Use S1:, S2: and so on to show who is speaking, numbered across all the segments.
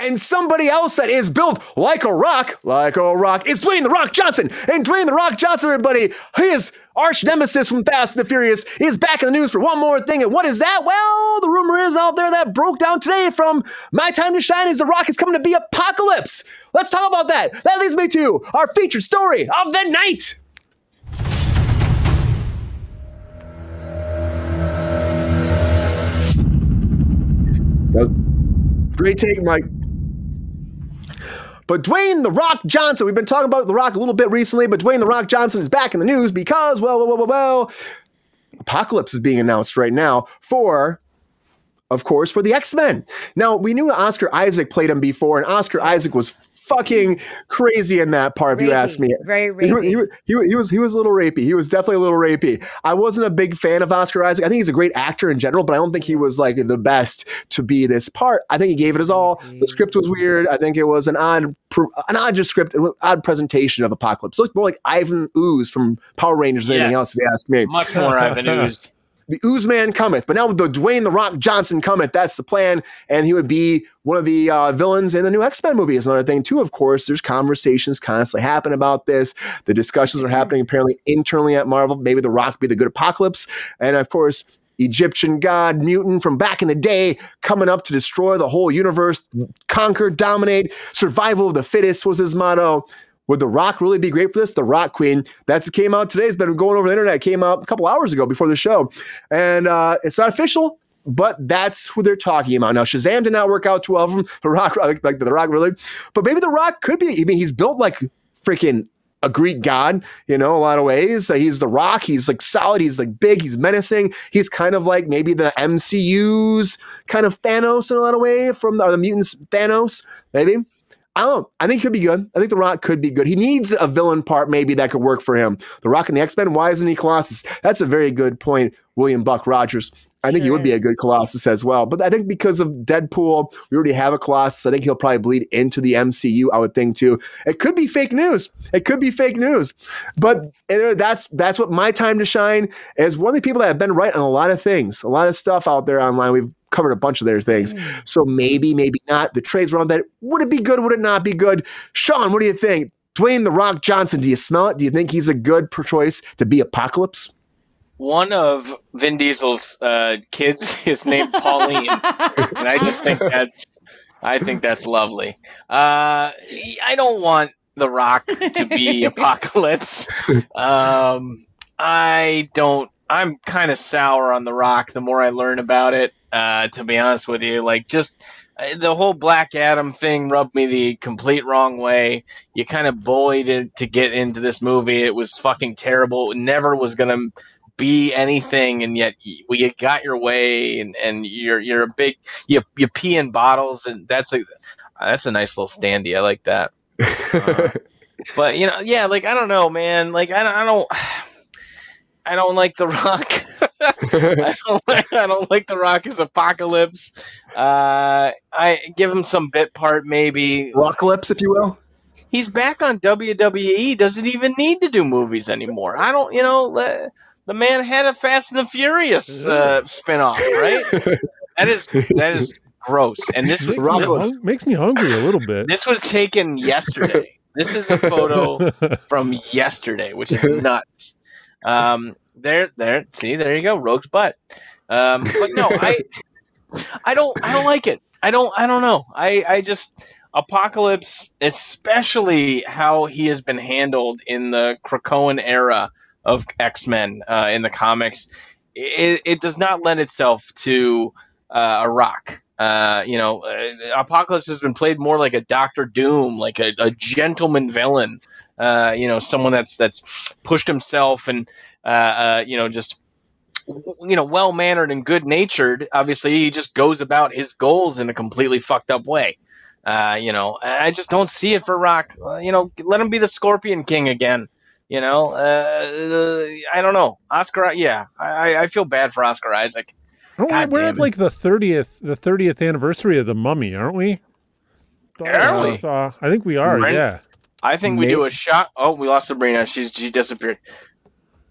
S1: And somebody else that is built like a rock, is Dwayne The Rock Johnson. And Dwayne The Rock Johnson, everybody, his arch nemesis from Fast and the Furious, is back in the news for one more thing. And what is that? Well, the rumor is out there that broke down today from My Time to Shine is The Rock is coming to be Apocalypse. Let's talk about that. That leads me to our featured story of the night. Great take, Mike. But Dwayne The Rock Johnson, we've been talking about The Rock a little bit recently, but Dwayne The Rock Johnson is back in the news because, well, Apocalypse is being announced right now of course, for the X-Men. Now, we knew Oscar Isaac played him before, and Oscar Isaac was fucking crazy in that part, if you ask me.
S2: Very rapey.
S1: He was a little rapey. He was definitely a little rapey. I wasn't a big fan of Oscar Isaac. I think he's a great actor in general, but I don't think he was like the best to be this part. I think he gave it his all. The script was weird. I think it was an odd script, odd presentation of Apocalypse. It looked more like Ivan Ooze from Power Rangers than anything else, if you ask me.
S3: Much more Ivan Ooze.
S1: The Ooze Man cometh, but now with the Dwayne The Rock Johnson cometh, that's the plan, and he would be one of the villains in the new X-Men movie. Is another thing too. Of course, there's conversations constantly happen about this. The discussions are happening apparently internally at Marvel. Maybe The Rock be the good Apocalypse, and of course, Egyptian god mutant from back in the day coming up to destroy the whole universe, conquer, dominate, survival of the fittest was his motto. Would The Rock really be great for this? The Rock Queen. That came out today. It's been going over the internet. It came out a couple hours ago before the show. And it's not official, but that's who they're talking about. Now, Shazam did not work out too well from The Rock, like The Rock really. But maybe The Rock could be. I mean, he's built like freaking a Greek god, a lot of ways. He's The Rock. He's like solid. He's like big. He's menacing. He's kind of like maybe the MCU's kind of Thanos in a lot of ways from the mutants Thanos, maybe. I don't know. I think he could be good. I think The Rock could be good. He needs a villain part maybe that could work for him. The Rock and the X-Men, why isn't he Colossus? That's a very good point, William Buck Rogers. I think he would be a good Colossus as well. But I think because of Deadpool, we already have a Colossus. I think he'll probably bleed into the MCU, I would think, too. It could be fake news. But that's what My Time to Shine is. One of the people that have been right on a lot of things, a lot of stuff out there online. We've covered a bunch of their things. So maybe not. The trades were on that. Would it be good? Would it not be good? Sean, what do you think? Dwayne The Rock Johnson, do you smell it? Do you think he's a good choice to be Apocalypse?
S3: One of Vin Diesel's kids is named Pauline, and I just think that's lovely. I don't want The Rock to be Apocalypse. I'm kind of sour on The Rock the more I learn about it. To be honest with you, like just the whole Black Adam thing rubbed me the complete wrong way. You kind of bullied it to get into this movie. It was fucking terrible. It never was gonna be anything, and yet you got your way, and you're a big you pee in bottles, and that's a nice little standee. I like that. But like I don't know, man. Like I don't like The Rock. I don't like The Rock as Apocalypse. I give him some bit part, maybe.
S1: Rocklips, if you will.
S3: He's back on WWE. Doesn't even need to do movies anymore. I don't, the man had a Fast and the Furious spinoff, right? That is gross. And this
S4: makes me hungry a little bit.
S3: This was taken yesterday. This is a photo from yesterday, which is nuts. There you go, Rogue's butt. But no, I don't like it. I don't know. I just Apocalypse, especially how he has been handled in the Krakoan era of X-Men in the comics, it does not lend itself to a Rock. Apocalypse has been played more like a Doctor Doom, like a gentleman villain. Someone that's pushed himself and just well-mannered and good-natured. Obviously, he just goes about his goals in a completely fucked up way. I just don't see it for Rock. Let him be the Scorpion King again. I don't know. Oscar, yeah, I feel bad for Oscar Isaac.
S4: We're at like the 30th anniversary of The Mummy, aren't we?
S3: Are we?
S4: I think we are. Right. Yeah.
S3: I think we do a shot. Oh, we lost Sabrina. She disappeared.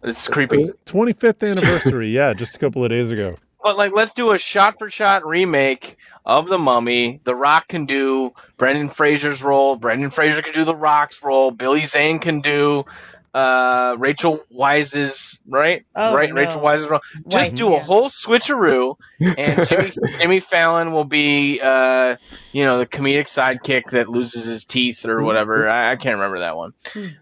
S3: It's creepy.
S4: 25th anniversary. Yeah, just a couple of days ago.
S3: But like, let's do a shot-for-shot remake of The Mummy. The Rock can do Brendan Fraser's role. Brendan Fraser can do The Rock's role. Billy Zane can do Rachel Weisz's right.
S2: Oh,
S3: right,
S2: no.
S3: Rachel Weisz's role. Just
S2: Weisz,
S3: do a
S2: yeah.
S3: whole switcheroo, and Jimmy Fallon will be the comedic sidekick that loses his teeth or whatever. I can't remember that one.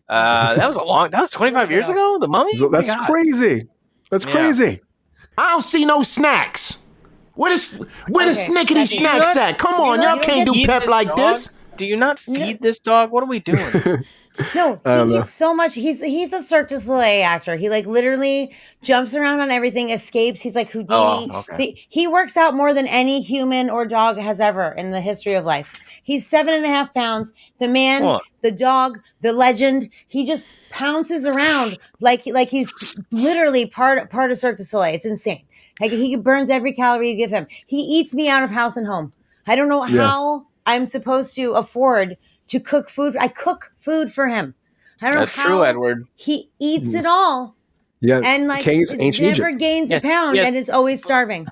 S3: That was 25 years ago. The Mummy.
S1: So that's crazy. That's crazy.
S5: I don't see no snacks. Where the snickety snacks at? Come on, y'all can't do pep like this.
S3: Do you not feed this dog? What are we doing?
S2: No, he eats so much. He's a Cirque du Soleil actor. He like literally jumps around on everything, escapes. He's like Houdini.
S3: Oh, okay.
S2: He works out more than any human or dog has ever in the history of life. He's 7.5 pounds. The man, the dog, the legend. He just pounces around like he's literally part of Cirque du Soleil. It's insane. Like he burns every calorie you give him. He eats me out of house and home. I don't know how I'm supposed to afford to cook food. I cook food for him. I don't know how.
S3: That's true, Edward.
S2: He eats it all.
S1: Yeah,
S2: and like
S1: ancient
S2: never
S1: Egypt.
S2: gains a pound and is always starving.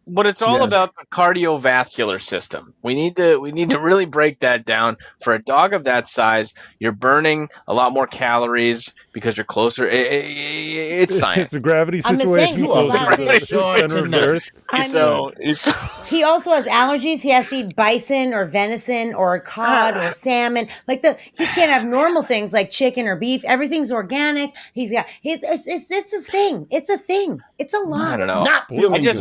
S3: But it's all about the cardiovascular system. We need to really break that down. For a dog of that size, you're burning a lot more calories because you're closer. It's science.
S4: It's a gravity situation.
S2: He also has allergies. He has to eat bison or venison or cod or salmon. Like he can't have normal things like chicken or beef. Everything's organic. It's a thing. It's a thing. It's a lot.
S3: I don't know.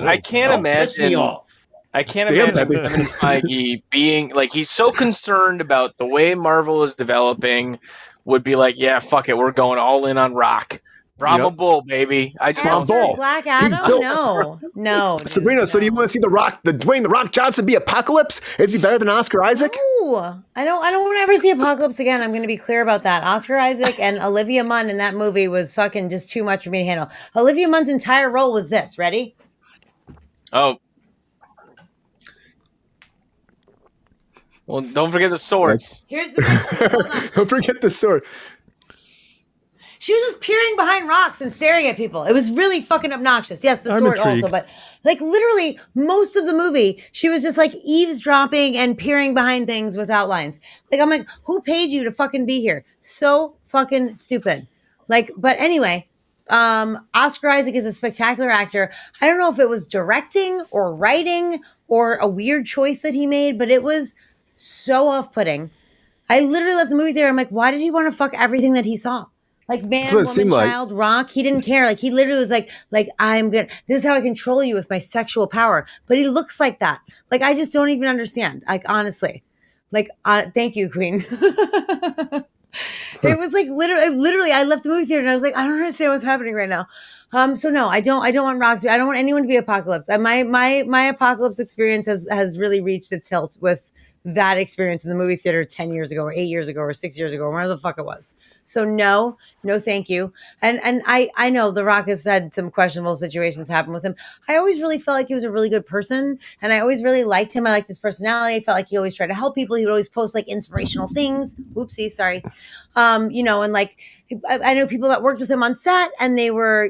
S3: I can't imagine. I can't imagine Kevin Feige being like, he's so concerned about the way Marvel is developing, would be like, yeah, fuck it, we're going all in on Rock. Bravo Bull, baby. I just don't
S2: know. Black Adam? No.
S1: Sabrina, so do you want to see Dwayne the Rock Johnson be Apocalypse? Is he better than Oscar Isaac?
S2: No, I don't want to ever see Apocalypse again. I'm going to be clear about that. Oscar Isaac and Olivia Munn in that movie was fucking just too much for me to handle. Olivia Munn's entire role was this. Ready?
S3: Oh. Well, don't forget the swords.
S2: Here's the best thing. Hold on.
S1: Don't forget the sword.
S2: She was just peering behind rocks and staring at people. It was really fucking obnoxious. Yes, the sword also, but like literally most of the movie, she was just like eavesdropping and peering behind things without lines. Like, I'm like, who paid you to fucking be here? So fucking stupid. Like, but anyway, Oscar Isaac is a spectacular actor. I don't know if it was directing or writing or a weird choice that he made, but it was so off-putting. I literally left the movie theater. I'm like, why did he want to fuck everything that he saw? Like man, woman, child, rock. He didn't care. Like he literally was like I'm good. This is how I control you with my sexual power. But he looks like that. Like I just don't even understand. Like honestly, like thank you, Queen. It was like literally. I left the movie theater and I was like, I don't understand what's happening right now. So no, I don't want Rock to. I don't want anyone to be Apocalypse. My Apocalypse experience has really reached its hilt with that experience in the movie theater 10 years ago or 8 years ago or 6 years ago or whatever the fuck it was. So no, thank you. And I know The Rock has had some questionable situations happen with him. I always really felt like he was a really good person and I always really liked him. I liked his personality. I felt like he always tried to help people. He would always post like inspirational things. Oopsie, sorry. And like, I know people that worked with him on set and they were,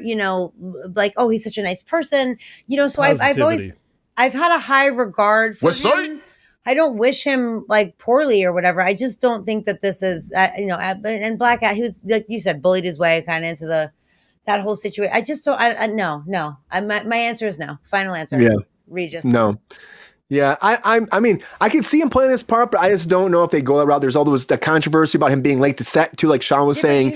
S2: like, oh, he's such a nice person, so I've had a high regard for him. I don't wish him like poorly or whatever. I just don't think that this is, and Black Cat, he was, like you said, bullied his way kind of into that whole situation. I just don't, no. My answer is no. Final answer.
S1: Yeah.
S2: Regis.
S1: No. Yeah, I mean, I can see him playing this part, but I just don't know if they go that route. There's all the controversy about him being late to set too, like Sean was saying.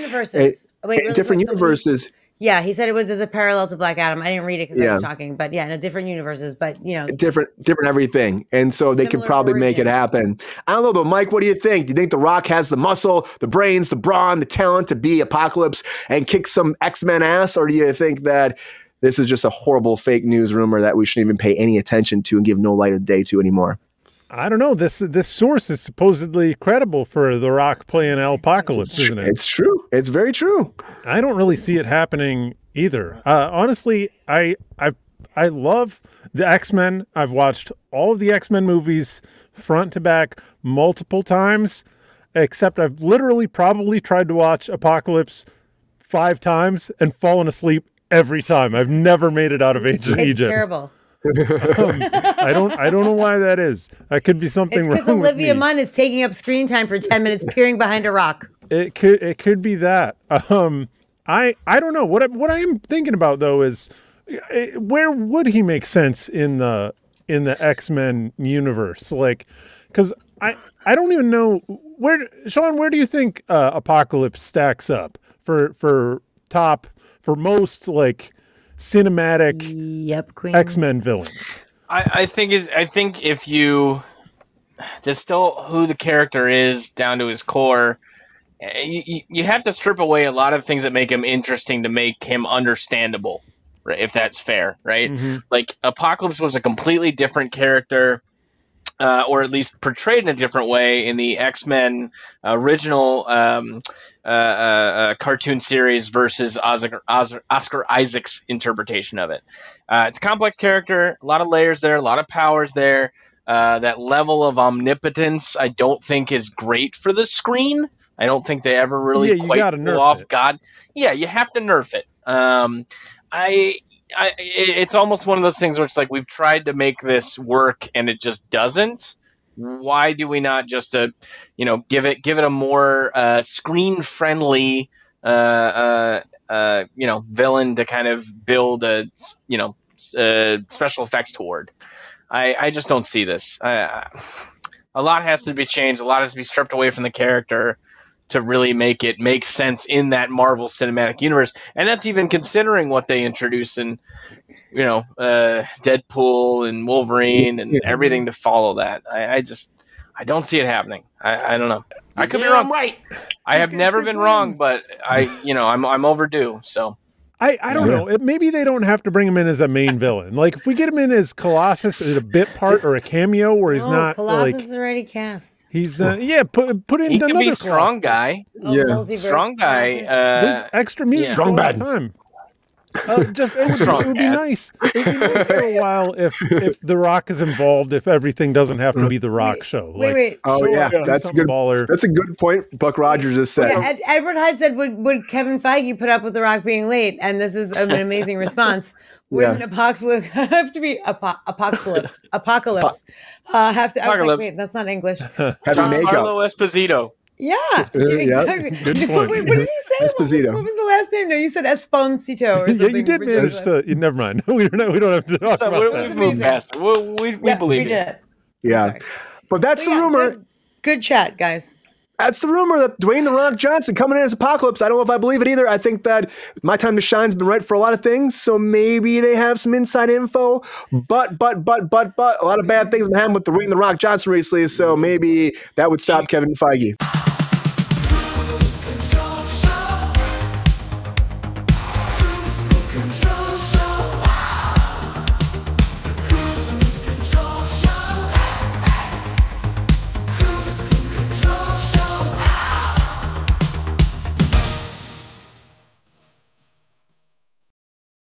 S1: Different universes.
S2: Yeah, he said it was as a parallel to Black Adam. I didn't read it because I was talking, but yeah, no, different universes, but
S1: different everything, and so they could probably make it happen. I don't know, but Mike, what do you think? Do you think The Rock has the muscle, the brains, the brawn, the talent to be Apocalypse and kick some X-Men ass, or do you think that this is just a horrible fake news rumor that we shouldn't even pay any attention to and give no light of day to anymore?
S4: I don't know. This source is supposedly credible for The Rock playing Apocalypse, isn't it?
S1: It's true. It's very true.
S4: I don't really see it happening either. Honestly, I love the X-Men. I've watched all of the X-Men movies front to back multiple times, except I've literally probably tried to watch Apocalypse 5 times and fallen asleep every time. I've never made it out of Ancient Egypt.
S2: It's terrible.
S4: I don't know why that is. That could be something wrong with me.
S2: Because Olivia Munn is taking up screen time for 10 minutes peering behind a rock.
S4: It could be that. I don't know. What I am thinking about though is where would he make sense in the X-Men universe? Like, because I don't even know Sean, where do you think Apocalypse stacks up for most like cinematic
S2: Queen.
S4: X-Men villains?
S3: I think if you distill who the character is down to his core, you have to strip away a lot of things that make him interesting to make him understandable, right? If that's fair, right? Mm-hmm. Like Apocalypse was a completely different character, or at least portrayed in a different way in the X-Men original cartoon series versus Oscar Isaac's interpretation of it. It's a complex character, a lot of layers there, a lot of powers there. That level of omnipotence I don't think is great for the screen. I don't think they ever really quite pull off God. Yeah, you have to nerf it. It's almost one of those things where it's like we've tried to make this work and it just doesn't. Why do we not just give it a more screen friendly villain to kind of build a special effects toward? I just don't see this. A lot has to be changed. A lot has to be stripped away from the character to really make it make sense in that Marvel Cinematic Universe. And that's even considering what they introduce in, Deadpool and Wolverine and everything to follow that. I don't see it happening. I don't know. I could be wrong.
S5: Right.
S3: I have never been wrong, but I'm overdue. So
S4: I don't know. Maybe they don't have to bring him in as a main villain. Like if we get him in as Colossus as a bit part or a cameo where he's not
S2: Colossus is already cast.
S4: He's put in
S3: he
S4: another
S3: can be strong guy. Strong guy.
S4: There's extra music all the time. It would be nice. It would be nice for a while if The Rock is involved. If everything doesn't have to be The Rock show.
S2: Wait.
S1: Oh yeah, that's good. That's a good point. Buck Rogers just said.
S2: Yeah, Edward Hyde said, "Would Kevin Feige put up with The Rock being late?" And this is an amazing response. Wouldn't Apocalypse have to be Apocalypse? Apocalypse have to. I was like, wait, that's not English.
S3: Giancarlo Esposito.
S2: Yeah, exactly.
S4: Good point.
S2: Wait, what did he say?
S1: Esposito.
S2: What was the last name? No, you said Esposito or something.
S4: Yeah, you did manage to. Never mind. We don't have to talk about that.
S3: We've moved past it. We believe it.
S1: Yeah, but that's the rumor.
S2: Good chat, guys.
S1: That's the rumor that Dwayne "The Rock" Johnson coming in as Apocalypse. I don't know if I believe it either. I think that My Time to Shine's been right for a lot of things, so maybe they have some inside info. But a lot of bad things have happened with Dwayne "The Rock" Johnson recently, so maybe that would stop Kevin Feige.